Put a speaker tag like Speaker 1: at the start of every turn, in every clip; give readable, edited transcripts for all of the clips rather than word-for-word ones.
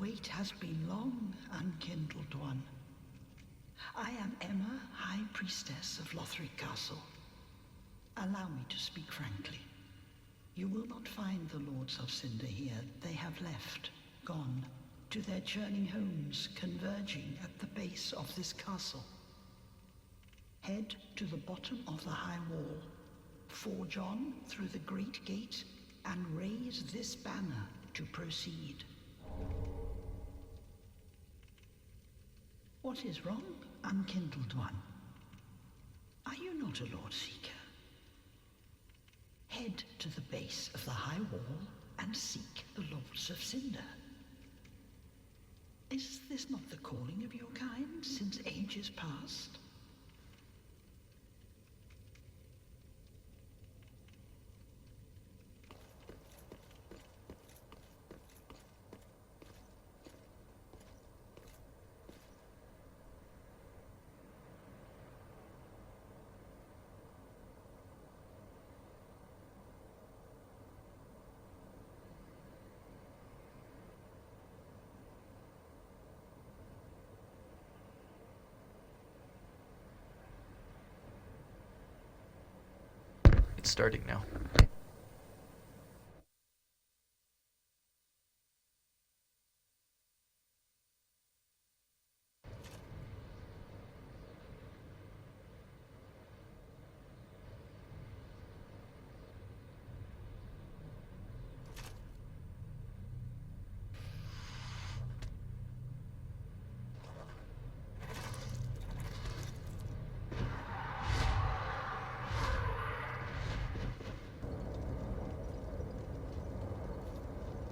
Speaker 1: wait has been long, Unkindled One. I am Ember, High Priestess of Lothric Castle. Allow me to speak frankly. You will not find the Lords of Cinder here. They have left, gone, to their churning homes, converging at the base of this castle. Head to the bottom of the high wall, forge on through the great gate, and raise this banner to proceed. What is wrong, Unkindled One? Are you not a Lord Seeker? Head to the base of the high wall and seek the Lords of Cinder. Is this not the calling of your kind since ages past?
Speaker 2: It's starting now.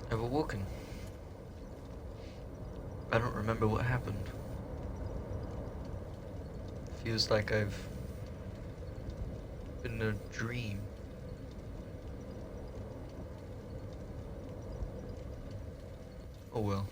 Speaker 2: I've awoken. I don't remember what happened. Feels like I've been in a dream. Oh well.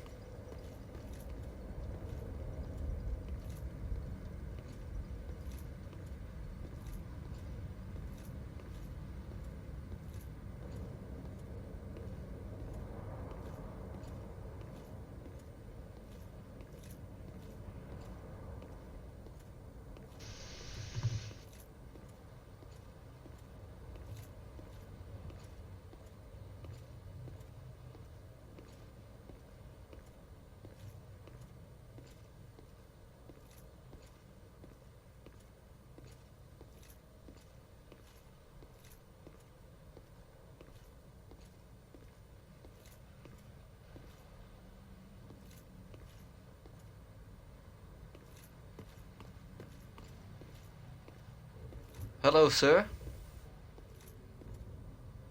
Speaker 2: Hello, sir.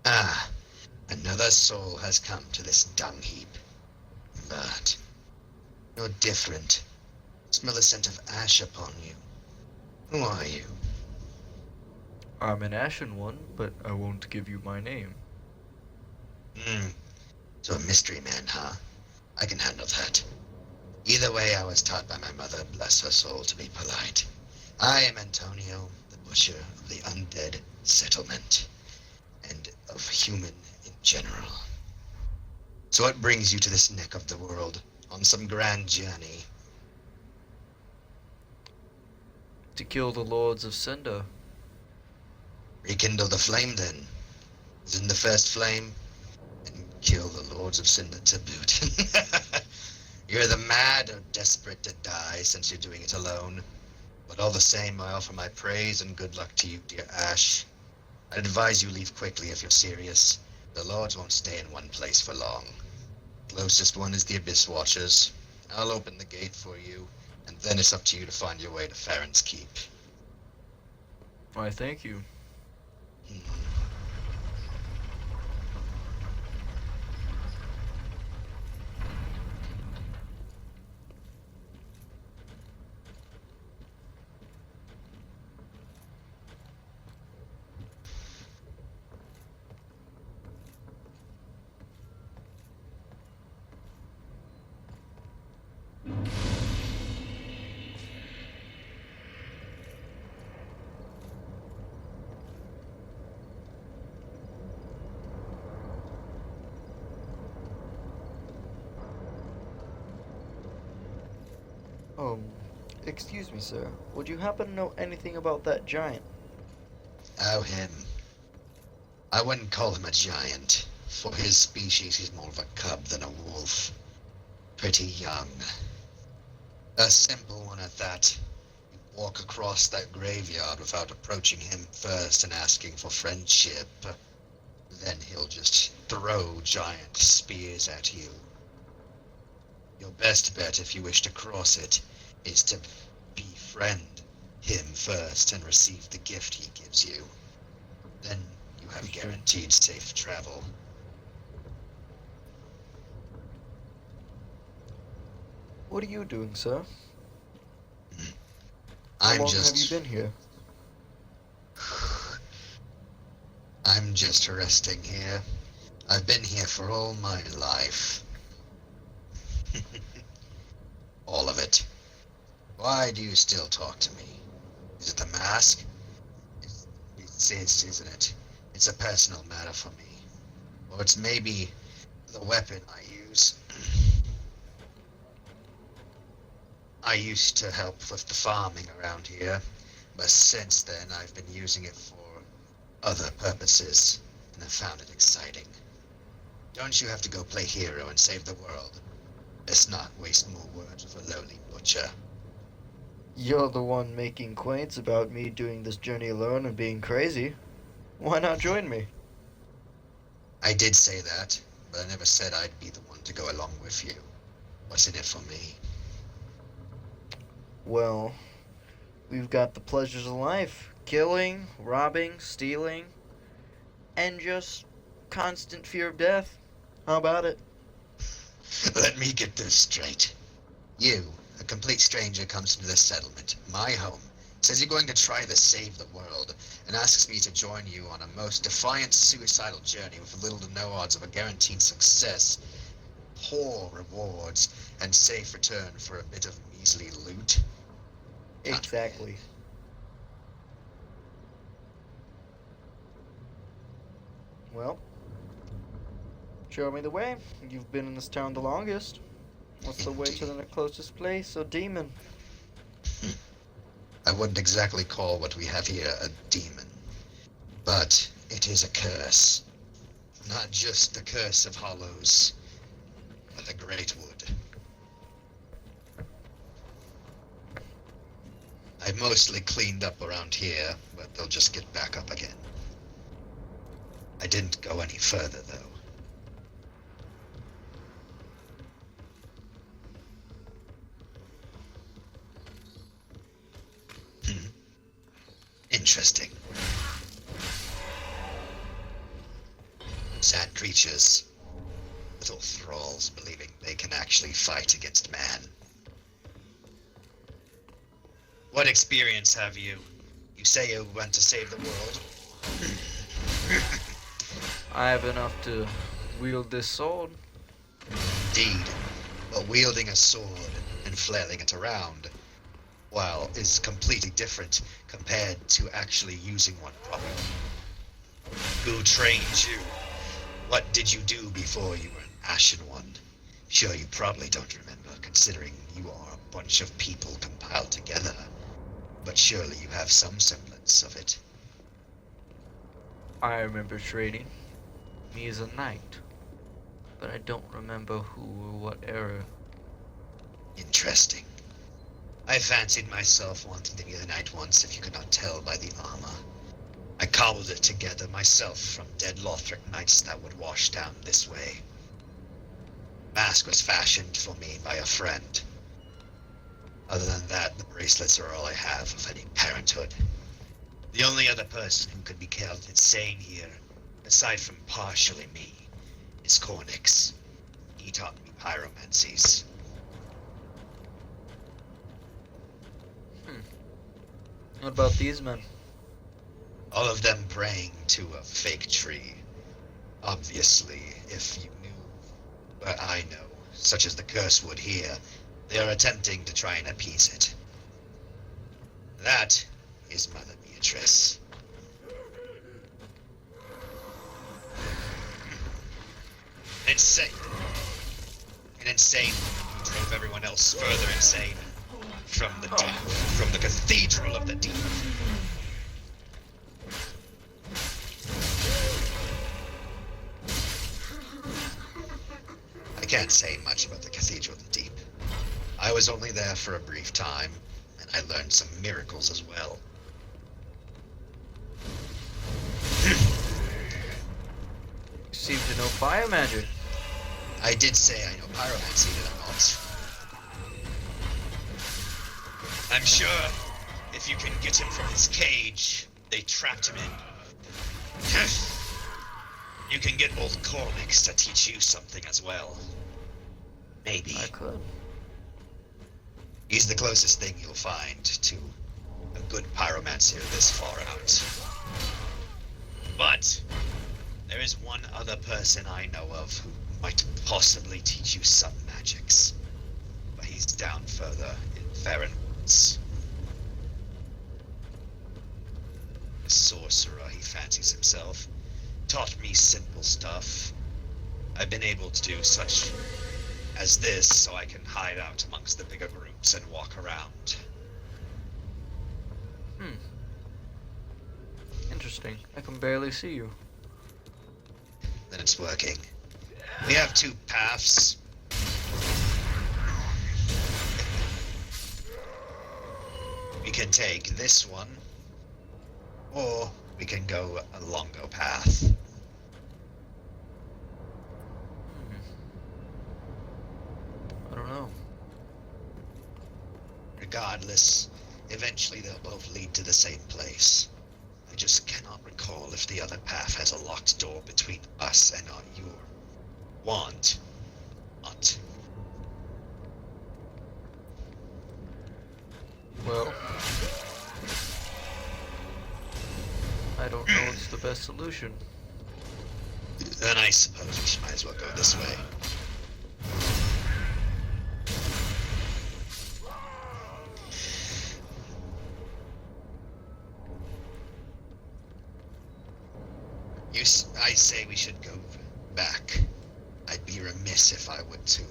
Speaker 3: Ah, another soul has come to this dung heap. But you're different. Smell the scent of ash upon you. Who are you?
Speaker 2: I'm an Ashen One, but I won't give you my name.
Speaker 3: So a mystery man, huh? I can handle that. Either way, I was taught by my mother, bless her soul, to be polite. I am Antonio, the butcher of the undead settlement, and of human in general. So what brings you to this neck of the world, on some grand journey?
Speaker 2: To kill the Lords of Cinder.
Speaker 3: Rekindle the flame, then. As in the first flame, and kill the Lords of Cinder to boot. You're either mad or desperate to die, since you're doing it alone. But all the same, I offer my praise and good luck to you, dear Ash. I'd advise you leave quickly if you're serious. The Lords won't stay in one place for long. Closest one is the Abyss Watchers. I'll open the gate for you, and then it's up to you to find your way to Farron's Keep.
Speaker 2: Why, thank you. Oh, excuse me, sir. Would you happen to know anything about that giant?
Speaker 3: Oh, him. I wouldn't call him a giant. For his species, he's more of a cub than a wolf. Pretty young. A simple one at that. You walk across that graveyard without approaching him first and asking for friendship. Then he'll just throw giant spears at you. Your best bet, if you wish to cross it, is to befriend him first and receive the gift he gives you. Then you have guaranteed safe travel.
Speaker 2: What are you doing, sir?
Speaker 3: I'm
Speaker 2: How long
Speaker 3: just...
Speaker 2: have you been here?
Speaker 3: I'm just resting here. I've been here for all my life. All of it. Why do you still talk to me? Is it the mask? It's isn't it? It's a personal matter for me. Or it's maybe the weapon I use. I used to help with the farming around here, but since then I've been using it for other purposes, and I've found it exciting. Don't you have to go play hero and save the world? Let's not waste more words with a lowly butcher.
Speaker 2: You're the one making quaints about me doing this journey alone and being crazy. Why not join me?
Speaker 3: I did say that, but I never said I'd be the one to go along with you. What's in it for me?
Speaker 2: Well, we've got the pleasures of life. Killing, robbing, stealing, and just constant fear of death. How about it?
Speaker 3: Let me get this straight. You, a complete stranger, comes into this settlement, my home, says you're going to try to save the world, and asks me to join you on a most defiant suicidal journey with little to no odds of a guaranteed success, poor rewards, and safe return for a bit of measly loot.
Speaker 2: Exactly. Well, show me the way. You've been in this town the longest. What's the way to the closest place? A demon.
Speaker 3: I wouldn't exactly call what we have here a demon, but it is a curse. Not just the curse of hollows, but the great wood. I've mostly cleaned up around here, but they'll just get back up again. I didn't go any further, though. Interesting. Sad creatures. Little thralls believing they can actually fight against man. What experience have you? You say you went to save the world?
Speaker 2: I have enough to wield this sword.
Speaker 3: Indeed. But wielding a sword and flailing it around, well, is completely different compared to actually using one properly. Who trained you? What did you do before you were an Ashen One? Sure, you probably don't remember, considering you are a bunch of people compiled together. But surely you have some semblance of it.
Speaker 2: I remember training. Me as a knight. But I don't remember who or what era.
Speaker 3: Interesting. I fancied myself wanting to be a knight once, if you could not tell by the armor. I cobbled it together myself from dead Lothric knights that would wash down this way. Mask was fashioned for me by a friend. Other than that, the bracelets are all I have of any parenthood. The only other person who could be called insane here, aside from partially me, is Cornix. He taught me pyromancies.
Speaker 2: What about these men?
Speaker 3: All of them praying to a fake tree. Obviously, if you knew what I know, such as the curse wood here, they are attempting to try and appease it. That is Mother Beatrice. Insane. An insane who drove everyone else further insane. from the deep, from the cathedral of the deep. I can't say much about the cathedral of the deep. I was only there for a brief time, and I learned some miracles as well.
Speaker 2: You seem to know fire magic.
Speaker 3: I did say I know pyromancy, did I not? I'm sure if you can get him from his cage they trapped him in, you can get old Cormix to teach you something as well. Maybe.
Speaker 2: I could.
Speaker 3: He's the closest thing you'll find to a good pyromancer this far out. But there is one other person I know of who might possibly teach you some magics. But he's down further in Farron Woods. A sorcerer, he fancies himself. Taught me simple stuff. I've been able to do such as this so I can hide out amongst the bigger groups and walk around.
Speaker 2: Interesting. I can barely see you.
Speaker 3: Then it's working. We have two paths. We can take this one, or we can go a longer path.
Speaker 2: I don't know.
Speaker 3: Regardless, eventually they'll both lead to the same place. I just cannot recall if the other path has a locked door between us and your want. Not.
Speaker 2: Well, I don't know what's the best solution.
Speaker 3: Then I suppose we might as well go this way. I say we should go back. I'd be remiss if I were to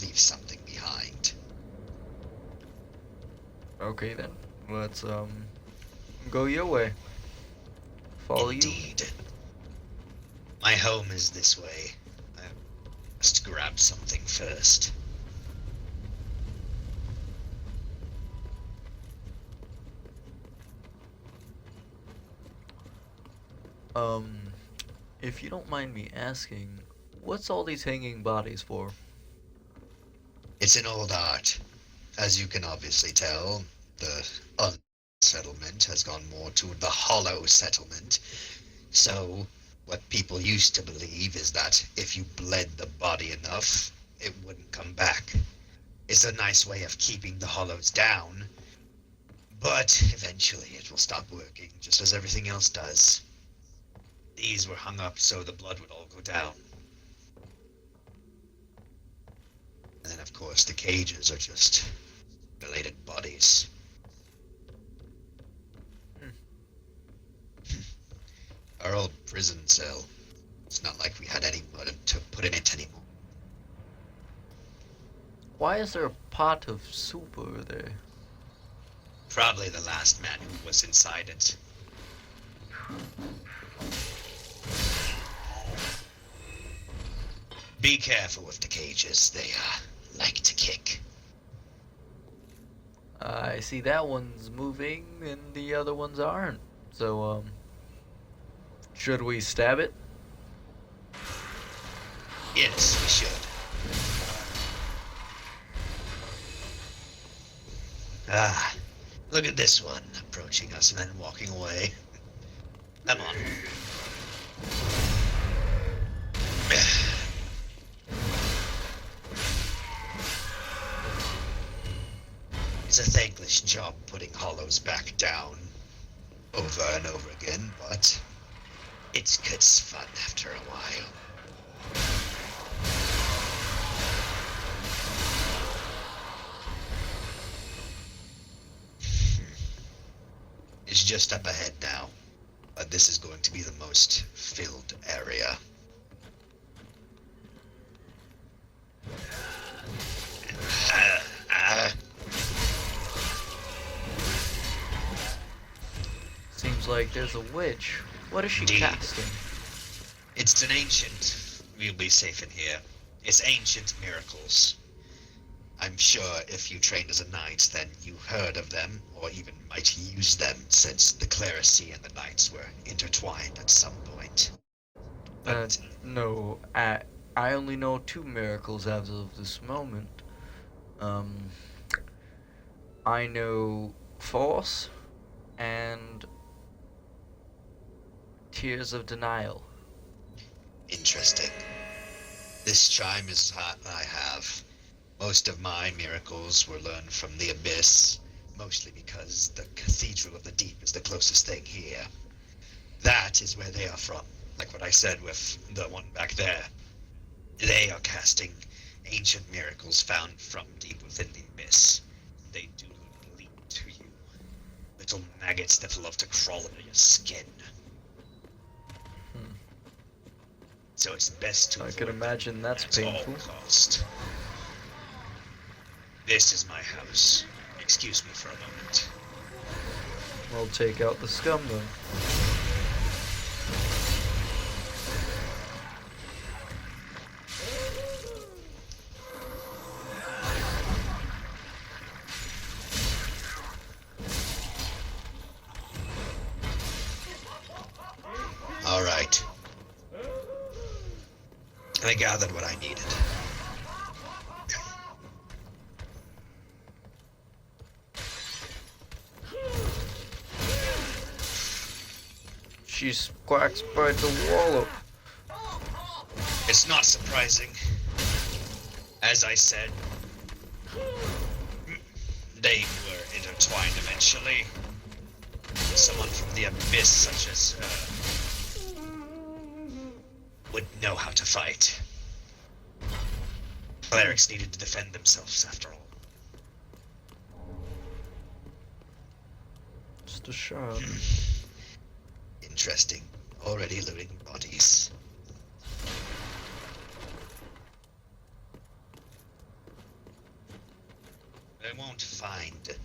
Speaker 3: leave something behind.
Speaker 2: Okay then, let's go your way. Follow you.
Speaker 3: Indeed. My home is this way. I must grab something first.
Speaker 2: If you don't mind me asking, what's all these hanging bodies for?
Speaker 3: It's an old art. As you can obviously tell, the settlement has gone more to the hollow settlement. So, what people used to believe is that if you bled the body enough, it wouldn't come back. It's a nice way of keeping the hollows down, but eventually it will stop working, just as everything else does. These were hung up so the blood would all go down. And then, of course, the cages are just related bodies. Our old prison cell. It's not like we had anyone to put in it anymore.
Speaker 2: Why is there a pot of soup over there?
Speaker 3: Probably the last man who was inside it. Be careful with the cages. They like to kick.
Speaker 2: I see that one's moving and the other ones aren't. So, should we stab it?
Speaker 3: Yes, we should. Ah, look at this one approaching us and then walking away. Come on. It's a thankless job putting hollows back down over and over again, but it's good fun after a while. It's just up ahead now, but this is going to be the most filled area.
Speaker 2: like there's a witch. What is she
Speaker 3: Indeed.
Speaker 2: casting?
Speaker 3: It's an ancient. We'll be safe in here. It's ancient miracles. I'm sure if you trained as a knight, then you heard of them, or even might use them, since the clerisy and the knights were intertwined at some point. But
Speaker 2: No, I only know 2 miracles as of this moment. I know Force and Tears of Denial.
Speaker 3: interesting. This chime is what I have. Most of my miracles were learned from the Abyss, mostly because the Cathedral of the Deep is the closest thing here. That is where they are from, like what I said with the one back there. They are casting ancient miracles found from deep within the Abyss. They do lead to you. Little maggots that love to crawl under your skin. So it's best to
Speaker 2: I
Speaker 3: avoid
Speaker 2: can
Speaker 3: them
Speaker 2: imagine that's
Speaker 3: at all
Speaker 2: painful.
Speaker 3: cost. This is my house. Excuse me for a moment.
Speaker 2: We'll take out the scum then.
Speaker 3: All right. I gathered what I needed.
Speaker 2: She squawks by the wallop.
Speaker 3: It's not surprising. As I said, they were intertwined eventually. Someone from the Abyss such as her would know how to fight. Clerics needed to defend themselves after all.
Speaker 2: Just a shot.
Speaker 3: Interesting. Already looting bodies. I won't find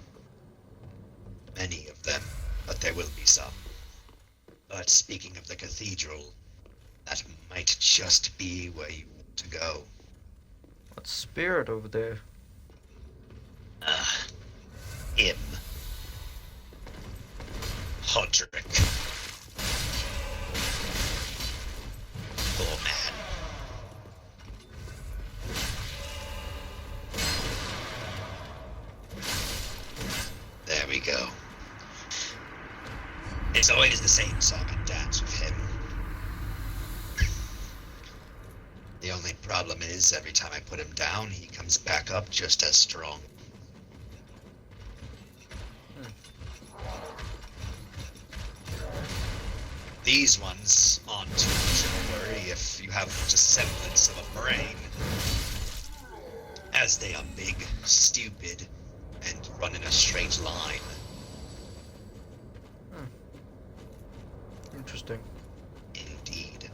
Speaker 3: many of them, but there will be some. But speaking of the cathedral, that might just be where you want to go.
Speaker 2: What's spirit over there?
Speaker 3: Him. Hodrick. Poor man. There we go. It's always the same song and dance with him. The only problem is, every time I put him down, he comes back up just as strong. These ones aren't too much of a worry if you have just semblance of a brain, as they are big, stupid, and run in a straight line.
Speaker 2: Interesting.
Speaker 3: Indeed.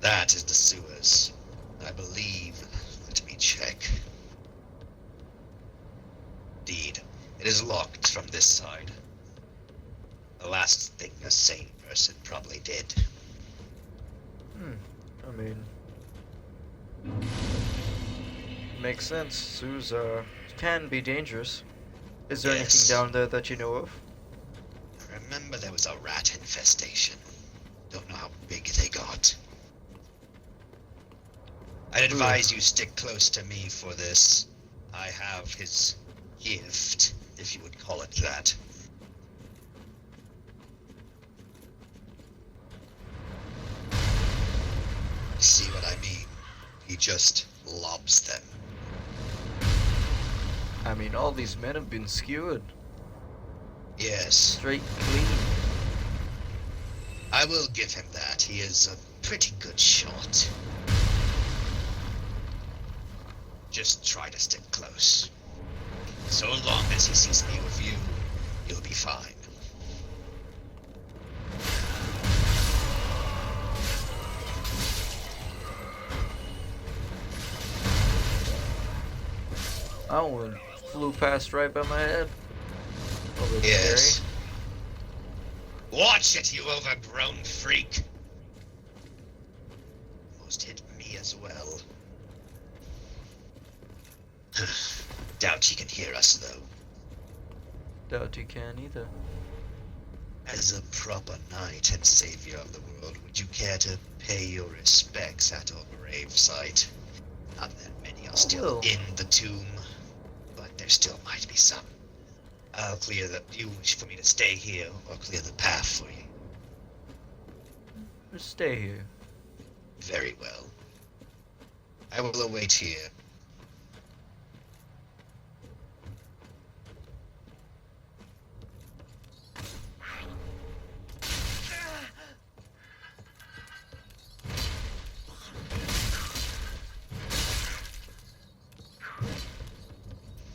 Speaker 3: That is the sewers, I believe. Let me check. Indeed, it is locked from this side. The last thing a sane person probably did.
Speaker 2: I mean, makes sense. Zoos can be dangerous. Is there
Speaker 3: Yes.
Speaker 2: anything down there that you know of?
Speaker 3: I remember there was a rat infestation. Don't know how big they got. I'd advise you stick close to me for this. I have his gift, if you would call it that. See what I mean? He just lobs them.
Speaker 2: I mean, all these men have been skewered.
Speaker 3: Yes,
Speaker 2: Straight clean.
Speaker 3: I will give him that. He is a pretty good shot. Just try to stick close. So long as he sees me with you, you'll be fine.
Speaker 2: That one flew past right by my head. Oh, that's
Speaker 3: Yes.
Speaker 2: scary.
Speaker 3: Watch it, you overgrown freak! Almost hit me as well. Doubt he can hear us, though.
Speaker 2: Doubt you can either.
Speaker 3: As a proper knight and savior of the world, would you care to pay your respects at our grave site? Not that many are still
Speaker 2: will.
Speaker 3: in the tomb, but there still might be some. I'll clear the... You wish for me to stay here, or clear the path for you?
Speaker 2: Just stay here.
Speaker 3: Very well. I will await here.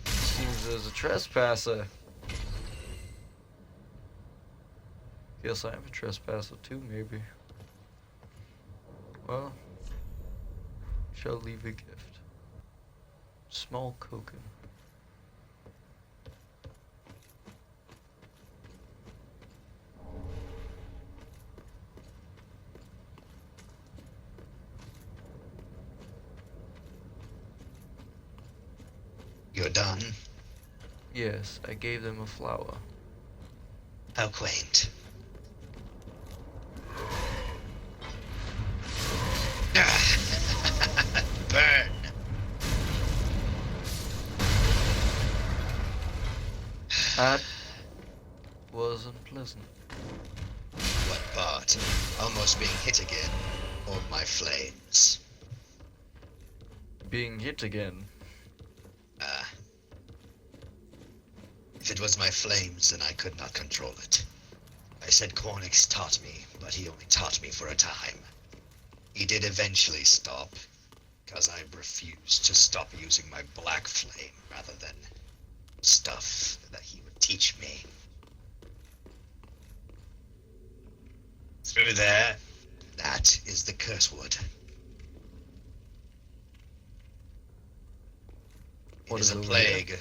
Speaker 2: Seems there's a trespasser. Guess I'm a trespasser too, maybe. Well, shall leave a gift. Small token.
Speaker 3: You're done?
Speaker 2: Yes, I gave them a flower.
Speaker 3: How quaint. Burn!
Speaker 2: That was unpleasant.
Speaker 3: What part? Almost being hit again? Or my flames?
Speaker 2: Being hit again.
Speaker 3: If it was my flames, then I could not control it. I said Cornix taught me, but he only taught me for a time. He did eventually stop, because I refused to stop using my black flame rather than stuff that he would teach me. Through there, that is the curse wood. It
Speaker 2: What
Speaker 3: is
Speaker 2: is
Speaker 3: a
Speaker 2: over
Speaker 3: plague.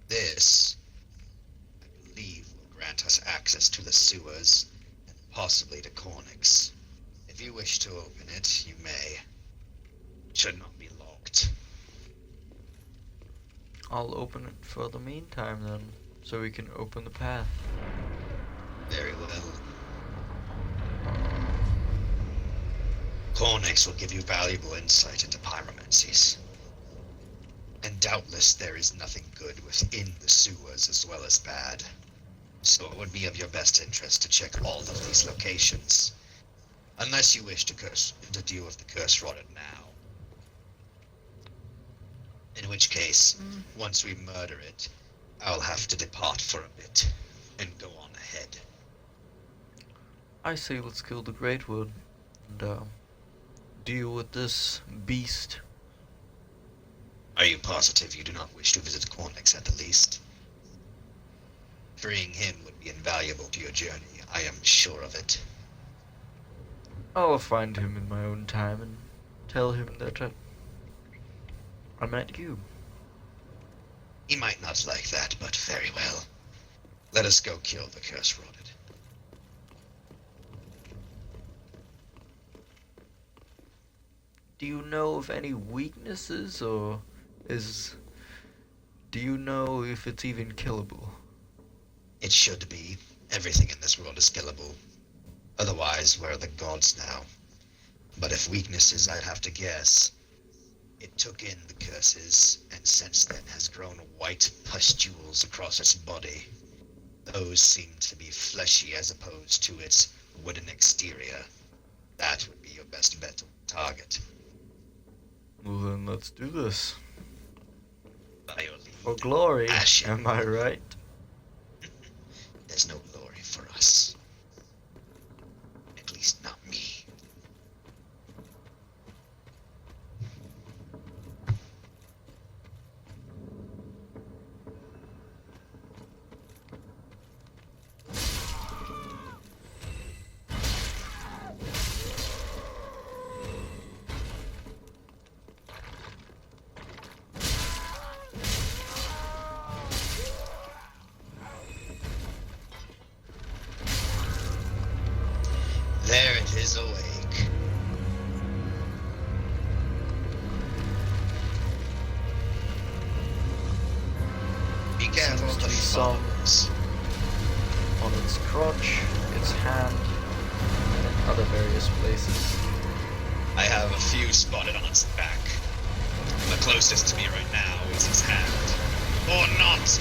Speaker 3: This, I believe, will grant us access to the sewers, and possibly to Cornix. If you wish to open it, you may. It should not be locked.
Speaker 2: I'll open it for the meantime then, so we can open the path.
Speaker 3: Very well. Cornix will give you valuable insight into pyromancies. And doubtless there is nothing good within the sewers as well as bad. So it would be of your best interest to check all of these locations. Unless you wish to deal with the curse rotted now. In which case, once we murder it, I'll have to depart for a bit and go on ahead.
Speaker 2: I say let's kill the Great Wood and deal with this beast.
Speaker 3: Are you positive you do not wish to visit Cornix at the least? Freeing him would be invaluable to your journey, I am sure of it.
Speaker 2: I'll find him in my own time and tell him that I met you.
Speaker 3: He might not like that, but very well. Let us go kill the curse rotted.
Speaker 2: Do you know of any weaknesses, or do you know if it's even killable?
Speaker 3: It should be. Everything in this world is killable. Otherwise, where are the gods now? But if weaknesses, I'd have to guess. It took in the curses, and since then has grown white pustules across its body. Those seem to be fleshy as opposed to its wooden exterior. That would be your best bet on target.
Speaker 2: Well then, let's do this.
Speaker 3: By your lead.
Speaker 2: For glory,
Speaker 3: Ashen
Speaker 2: am I right?
Speaker 3: There's no glory for us. At least not me. Careful
Speaker 2: seems
Speaker 3: of
Speaker 2: to
Speaker 3: the
Speaker 2: be some
Speaker 3: followers.
Speaker 2: on its crotch, its hand, and other various places.
Speaker 4: I have a few spotted on its back. The closest to me right now is its hand. Or not!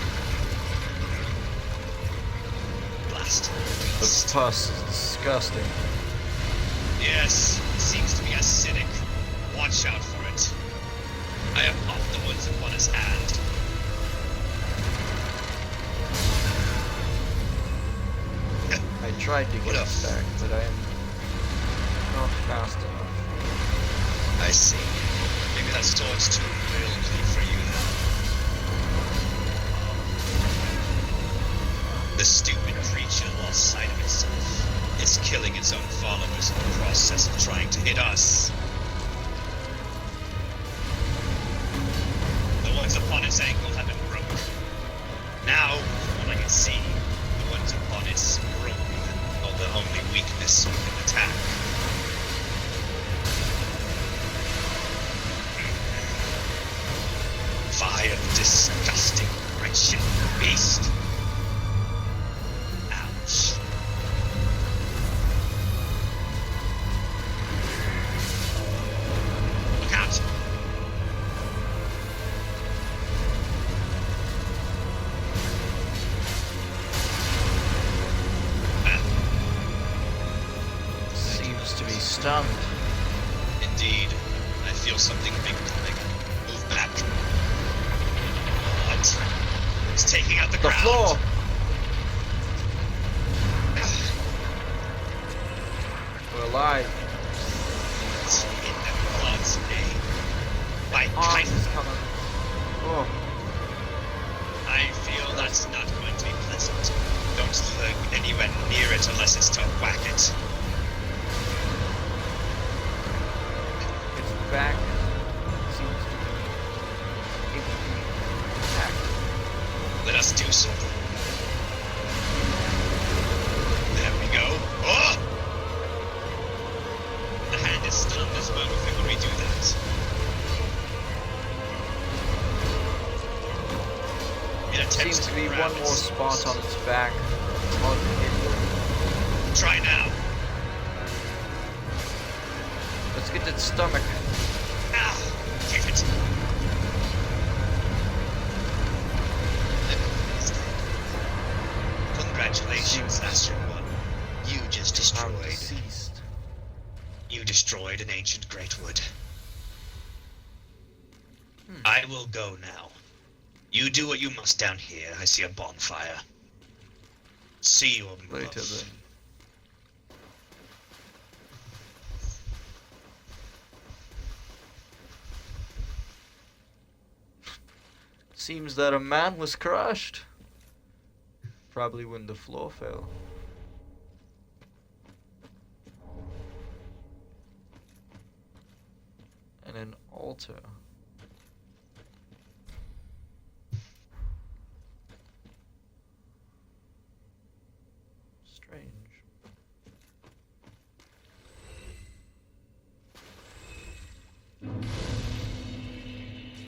Speaker 4: Blast.
Speaker 2: The pus is disgusting.
Speaker 4: Yes, it seems to be acidic. Watch out for it. I have popped the ones upon his hand.
Speaker 2: I tried to
Speaker 3: What
Speaker 2: get
Speaker 3: a
Speaker 2: it back, but I am not fast enough.
Speaker 4: I see. Maybe that store's too filthy for you now. The stupid creature lost sight of itself. It's killing its own followers in the process of trying to hit us. The ones upon its ankle have been broken. Now, from what I can see, the ones upon its robe are the only weakness we can attack. Vile, disgusting, wretched beast. Ouch. Look out!
Speaker 2: Seems to be stunned.
Speaker 4: Indeed, I feel something big coming. Move back. What? It's taking out the
Speaker 2: The
Speaker 4: ground.
Speaker 2: floor! We're alive.
Speaker 4: In God's name. My
Speaker 2: Arms
Speaker 4: kind.
Speaker 2: is coming. Oh,
Speaker 4: I feel that's not going to be pleasant. Don't look anywhere near it unless it's to whack it.
Speaker 2: its back seems to be attacked.
Speaker 4: Let us do so. There we go. Oh! The hand is stunned as well when we do that. It attempts
Speaker 2: Seems to be
Speaker 4: grab
Speaker 2: one more
Speaker 4: its-
Speaker 2: spot on its back. It's hard to hit.
Speaker 4: Try now.
Speaker 2: Let's get its stomach.
Speaker 4: Ah! Give it. Congratulations, Ashen One. You just
Speaker 2: I'm
Speaker 4: destroyed.
Speaker 2: deceased.
Speaker 4: You destroyed an ancient greatwood. I will go now. You do what you must down here. I see a bonfire. See you above.
Speaker 2: Later then. Seems that a man was crushed. Probably when the floor fell. And an altar.